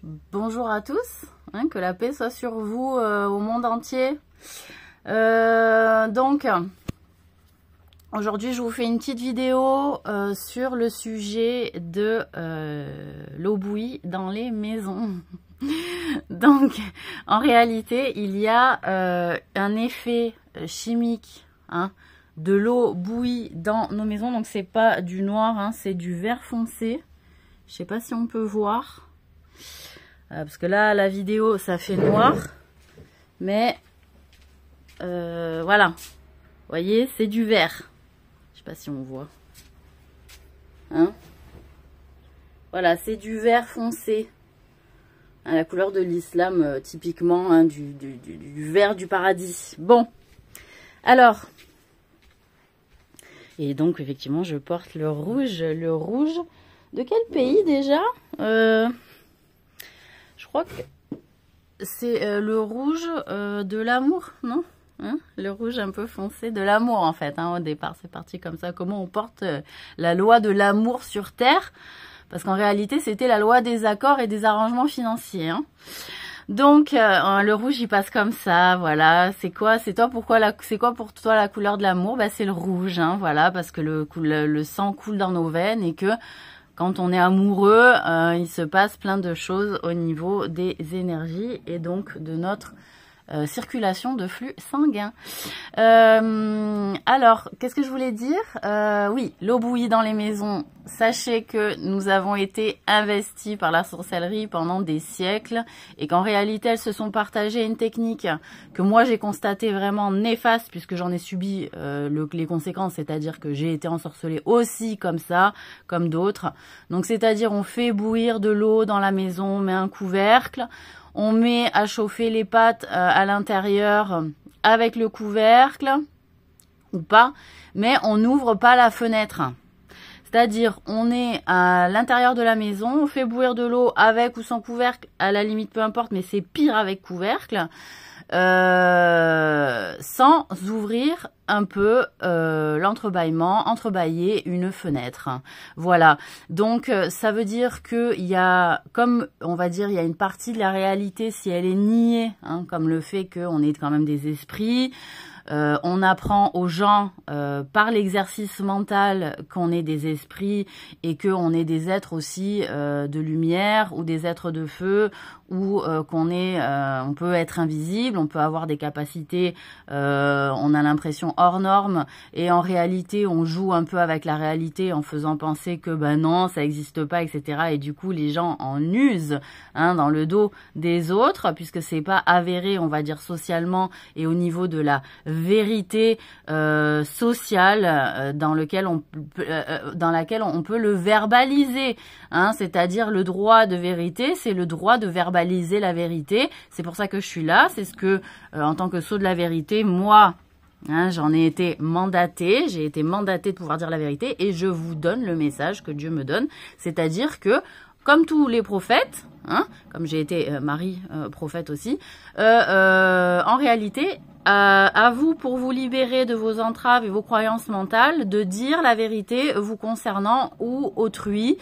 bonjour à tous, hein, que la paix soit sur vous au monde entier. Donc, aujourd'hui je vous fais une petite vidéo sur le sujet de l'eau bouillie dans les maisons. Donc, en réalité, il y a un effet chimique, hein, de l'eau bouillie dans nos maisons. Donc, c'est pas du noir, hein, c'est du vert foncé. Je sais pas si on peut voir. Parce que là, la vidéo, ça fait noir. Mais, voilà. Vous voyez, c'est du vert. Je sais pas si on voit. Hein? Voilà, c'est du vert foncé. À la couleur de l'islam, typiquement, hein, du vert du paradis. Bon. Alors. Et donc, effectivement, je porte le rouge. Le rouge de quel pays, déjà? Je crois que c'est le rouge de l'amour, non, hein, le rouge un peu foncé de l'amour, en fait. Hein, au départ, c'est parti comme ça. Comment on porte la loi de l'amour sur Terre? Parce qu'en réalité, c'était la loi des accords et des arrangements financiers. Hein. Donc, le rouge, il passe comme ça, voilà. C'est quoi? C'est quoi pour toi la couleur de l'amour? Bah, c'est le rouge, hein, voilà, parce que le sang coule dans nos veines et que quand on est amoureux, il se passe plein de choses au niveau des énergies et donc de notre circulation de flux sanguin. Alors, qu'est-ce que je voulais dire? Oui, l'eau bouillie dans les maisons. Sachez que nous avons été investis par la sorcellerie pendant des siècles et qu'en réalité, elles se sont partagées une technique que moi, j'ai constatée vraiment néfaste puisque j'en ai subi les conséquences, c'est-à-dire que j'ai été ensorcelée aussi comme ça, comme d'autres. Donc, c'est-à-dire, on fait bouillir de l'eau dans la maison, on met un couvercle, on met à chauffer les pâtes à l'intérieur avec le couvercle ou pas, mais on n'ouvre pas la fenêtre. C'est-à-dire, on est à l'intérieur de la maison, on fait bouillir de l'eau avec ou sans couvercle, à la limite peu importe, mais c'est pire avec couvercle, sans ouvrir un peu l'entrebâillement, entrebâiller une fenêtre. Voilà. Donc, ça veut dire qu'il y a, comme on va dire, il y a une partie de la réalité, si elle est niée, hein, comme le fait qu'on est quand même des esprits. On apprend aux gens par l'exercice mental qu'on est des esprits et qu'on est des êtres aussi de lumière ou des êtres de feu ou on peut être invisible, on peut avoir des capacités, on a l'impression hors normes et en réalité on joue un peu avec la réalité en faisant penser que ben non ça n'existe pas, etc. Et du coup les gens en usent, hein, dans le dos des autres puisque c'est pas avéré, on va dire socialement et au niveau de la vérité sociale dans laquelle on peut le verbaliser, hein, c'est-à-dire le droit de vérité, c'est le droit de verbaliser la vérité. C'est pour ça que je suis là, c'est ce que en tant que sceau de la vérité, moi, hein, j'en ai été mandatée, j'ai été mandatée de pouvoir dire la vérité et je vous donne le message que Dieu me donne, c'est-à-dire que comme tous les prophètes, hein, comme j'ai été Marie prophète aussi, en réalité, à vous, pour vous libérer de vos entraves et vos croyances mentales, de dire la vérité vous concernant ou autrui,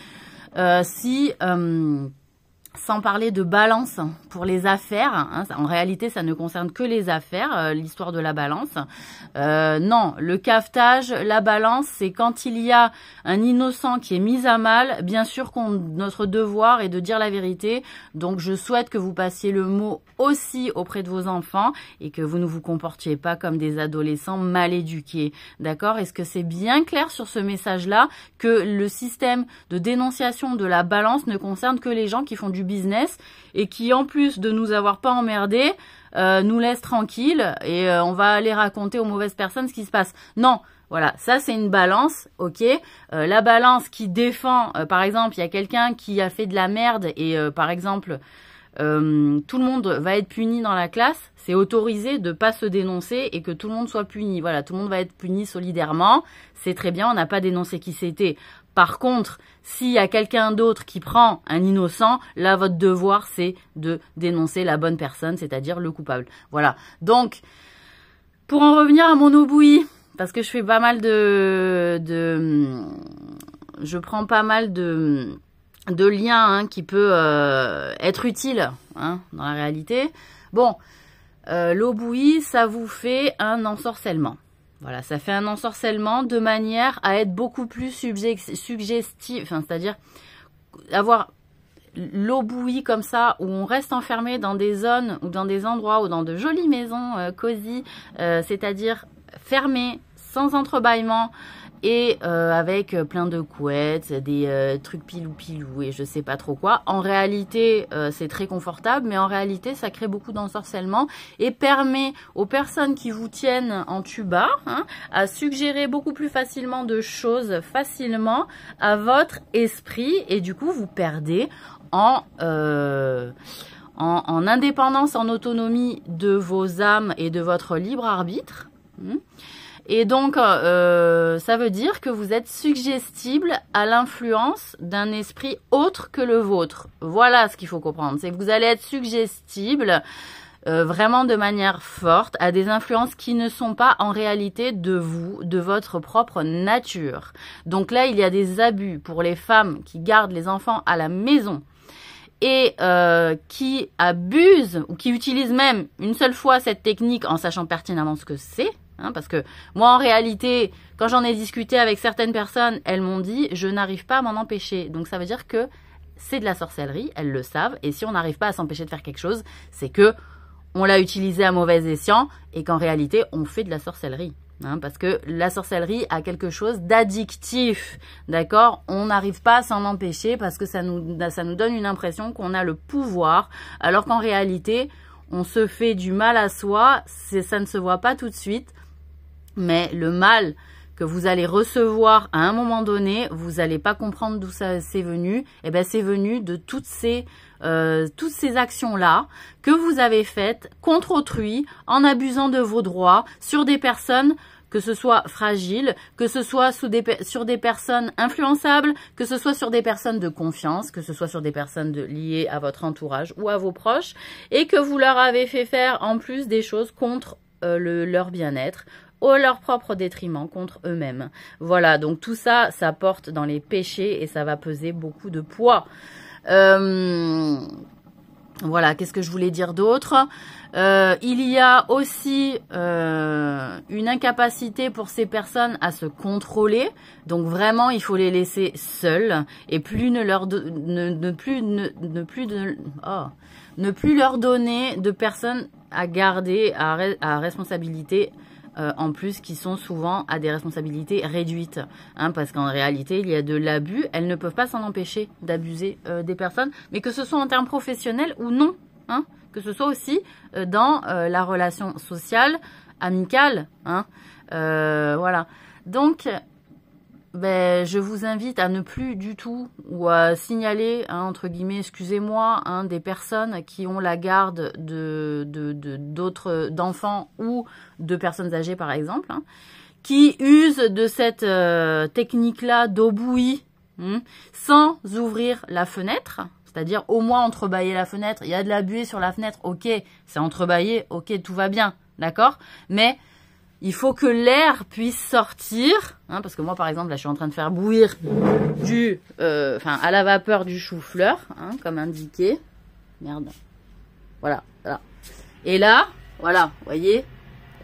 sans parler de balance pour les affaires, hein, en réalité ça ne concerne que les affaires, l'histoire de la balance. Non, le cavetage, la balance, c'est quand il y a un innocent qui est mis à mal, bien sûr notre devoir est de dire la vérité, donc je souhaite que vous passiez le mot aussi auprès de vos enfants et que vous ne vous comportiez pas comme des adolescents mal éduqués, d'accord? Est-ce que c'est bien clair sur ce message-là que le système de dénonciation de la balance ne concerne que les gens qui font du business et qui, en plus de nous avoir pas emmerdés, nous laissent tranquilles et on va aller raconter aux mauvaises personnes ce qui se passe. Non, voilà, ça c'est une balance, ok. La balance qui défend, par exemple, il y a quelqu'un qui a fait de la merde et par exemple, tout le monde va être puni dans la classe, c'est autorisé de pas se dénoncer et que tout le monde soit puni. Voilà, tout le monde va être puni solidairement, c'est très bien, on n'a pas dénoncé qui c'était. Par contre, s'il y a quelqu'un d'autre qui prend un innocent, là, votre devoir, c'est de dénoncer la bonne personne, c'est-à-dire le coupable. Voilà. Donc, pour en revenir à mon eau bouillie, parce que je fais pas mal je prends pas mal de lien hein, qui peut être utile hein, dans la réalité. Bon, l'eau bouillie, ça vous fait un ensorcellement. Voilà, ça fait un ensorcellement de manière à être beaucoup plus suggestif, enfin, c'est-à-dire avoir l'eau bouillie comme ça, où on reste enfermé dans des zones ou dans des endroits ou dans de jolies maisons cosy, c'est-à-dire fermées, sans entrebâillement, et avec plein de couettes, des trucs pilou et je sais pas trop quoi. En réalité, c'est très confortable, mais en réalité, ça crée beaucoup d'ensorcellement et permet aux personnes qui vous tiennent en tuba hein, à suggérer beaucoup plus facilement de choses facilement à votre esprit et du coup, vous perdez en indépendance, en autonomie de vos âmes et de votre libre arbitre. Et donc, ça veut dire que vous êtes suggestible à l'influence d'un esprit autre que le vôtre. Voilà ce qu'il faut comprendre. C'est que vous allez être suggestible vraiment de manière forte à des influences qui ne sont pas en réalité de vous, de votre propre nature. Donc là, il y a des abus pour les femmes qui gardent les enfants à la maison et qui abusent ou qui utilisent même une seule fois cette technique en sachant pertinemment ce que c'est. Hein, parce que moi, en réalité, quand j'en ai discuté avec certaines personnes, elles m'ont dit « je n'arrive pas à m'en empêcher ». Donc, ça veut dire que c'est de la sorcellerie, elles le savent. Et si on n'arrive pas à s'empêcher de faire quelque chose, c'est que on l'a utilisé à mauvais escient et qu'en réalité, on fait de la sorcellerie. Hein, parce que la sorcellerie a quelque chose d'addictif, d'accord? On n'arrive pas à s'en empêcher parce que ça nous donne une impression qu'on a le pouvoir, alors qu'en réalité, on se fait du mal à soi, ça ne se voit pas tout de suite. Mais le mal que vous allez recevoir à un moment donné, vous n'allez pas comprendre d'où ça c'est venu. Et ben c'est venu de toutes ces actions-là que vous avez faites contre autrui, en abusant de vos droits sur des personnes, que ce soit fragiles, que ce soit sur des personnes influençables, que ce soit sur des personnes de confiance, que ce soit sur des personnes liées à votre entourage ou à vos proches, et que vous leur avez fait faire en plus des choses contre leur bien-être, au leur propre détriment, contre eux-mêmes. Voilà, donc tout ça, ça porte dans les péchés et ça va peser beaucoup de poids. Voilà, qu'est-ce que je voulais dire d'autre? Il y a aussi une incapacité pour ces personnes à se contrôler. Donc vraiment, il faut les laisser seules et plus ne plus leur donner de personnes à garder à responsabilité. En plus, qui sont souvent à des responsabilités réduites. Hein, parce qu'en réalité, il y a de l'abus. Elles ne peuvent pas s'en empêcher d'abuser des personnes, mais que ce soit en termes professionnels ou non. Hein, que ce soit aussi dans la relation sociale, amicale. Hein, voilà. Donc, ben, je vous invite à ne plus du tout ou à signaler, hein, entre guillemets, excusez-moi, hein, des personnes qui ont la garde d'enfants ou de personnes âgées, par exemple, hein, qui usent de cette technique-là d'eau bouillie sans ouvrir la fenêtre, c'est-à-dire au moins entrebâiller la fenêtre. Il y a de la buée sur la fenêtre, ok, c'est entrebâillé, ok, tout va bien, d'accord, mais il faut que l'air puisse sortir, hein, parce que moi, par exemple, là, je suis en train de faire bouillir à la vapeur du chou-fleur, hein, comme indiqué. Merde. Voilà, voilà. Et là, voilà, vous voyez,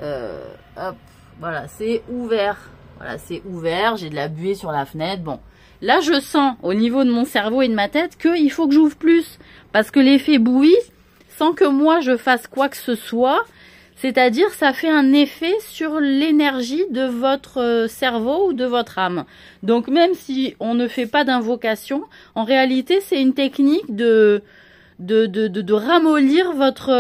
hop, voilà, c'est ouvert. Voilà, c'est ouvert, j'ai de la buée sur la fenêtre. Bon, là, je sens au niveau de mon cerveau et de ma tête qu'il faut que j'ouvre plus, parce que l'effet bouillie, sans que moi, je fasse quoi que ce soit, c'est-à-dire, ça fait un effet sur l'énergie de votre cerveau ou de votre âme. Donc, même si on ne fait pas d'invocation, en réalité, c'est une technique de ramollir votre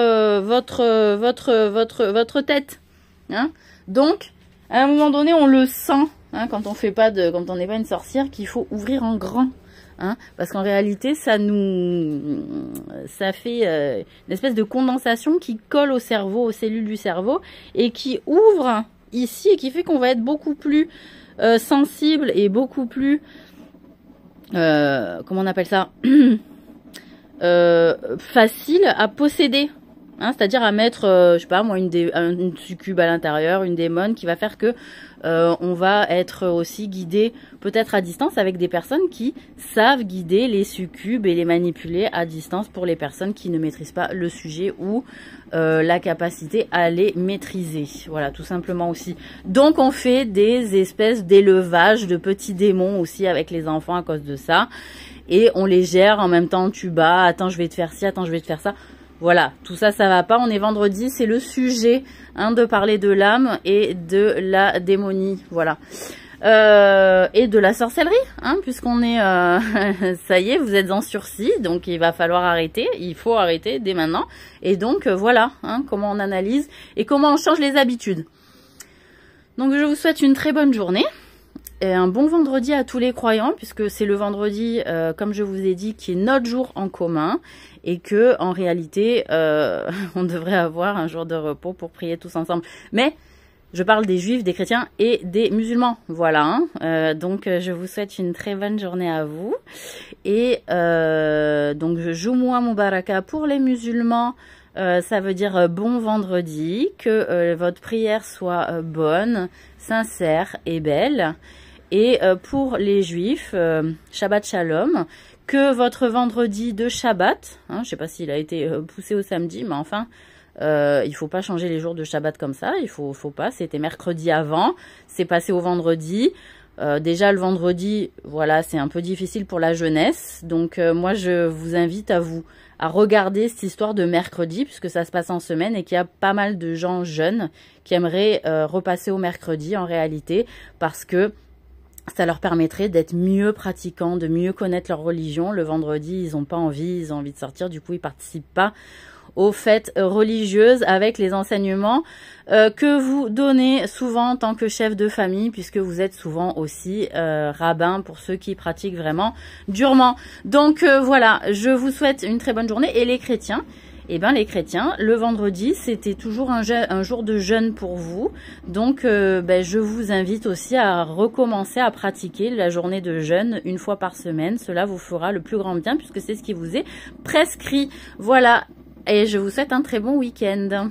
tête. Hein, donc, à un moment donné, on le sent, hein, quand on n'est pas une sorcière, qu'il faut ouvrir en grand. Hein, parce qu'en réalité, ça fait une espèce de condensation qui colle au cerveau, aux cellules du cerveau, et qui ouvre ici, et qui fait qu'on va être beaucoup plus sensible et beaucoup plus, comment on appelle ça, facile à posséder. Hein, c'est-à-dire à mettre, je sais pas moi, une succube à l'intérieur, une démone qui va faire que on va être aussi guidé peut-être à distance avec des personnes qui savent guider les succubes et les manipuler à distance pour les personnes qui ne maîtrisent pas le sujet ou la capacité à les maîtriser. Voilà, tout simplement aussi. Donc on fait des espèces d'élevage de petits démons aussi avec les enfants à cause de ça. Et on les gère en même temps, tu bats, attends je vais te faire ci, attends je vais te faire ça. Voilà, tout ça, ça va pas. On est vendredi, c'est le sujet de parler de l'âme et de la démonie, voilà. Et de la sorcellerie, puisqu'on est, ça y est, vous êtes en sursis, donc il va falloir arrêter, il faut arrêter dès maintenant. Et donc voilà, comment on analyse et comment on change les habitudes. Donc je vous souhaite une très bonne journée. Et un bon vendredi à tous les croyants, puisque c'est le vendredi, comme je vous ai dit, qui est notre jour en commun, et que en réalité, on devrait avoir un jour de repos pour prier tous ensemble. Mais je parle des juifs, des chrétiens et des musulmans, voilà. Donc je vous souhaite une très bonne journée à vous. Et donc Jumu'ah Mubaraka pour les musulmans. Ça veut dire bon vendredi, que votre prière soit bonne, sincère et belle. Et pour les juifs, Shabbat Shalom, que votre vendredi de Shabbat, je ne sais pas s'il a été poussé au samedi, mais enfin, il ne faut pas changer les jours de Shabbat comme ça, il faut pas, c'était mercredi avant, c'est passé au vendredi. Déjà le vendredi, voilà, c'est un peu difficile pour la jeunesse, donc moi je vous invite à regarder cette histoire de mercredi, puisque ça se passe en semaine et qu'il y a pas mal de gens jeunes qui aimeraient repasser au mercredi en réalité, parce que ça leur permettrait d'être mieux pratiquants, de mieux connaître leur religion. Le vendredi, ils n'ont pas envie, ils ont envie de sortir, du coup ils participent pas aux fêtes religieuses avec les enseignements que vous donnez souvent en tant que chef de famille, puisque vous êtes souvent aussi rabbin pour ceux qui pratiquent vraiment durement. Donc voilà, je vous souhaite une très bonne journée. Et les chrétiens, eh ben les chrétiens, le vendredi, c'était toujours un jour de jeûne pour vous. Donc, je vous invite aussi à recommencer à pratiquer la journée de jeûne une fois par semaine. Cela vous fera le plus grand bien puisque c'est ce qui vous est prescrit. Voilà, et je vous souhaite un très bon week-end.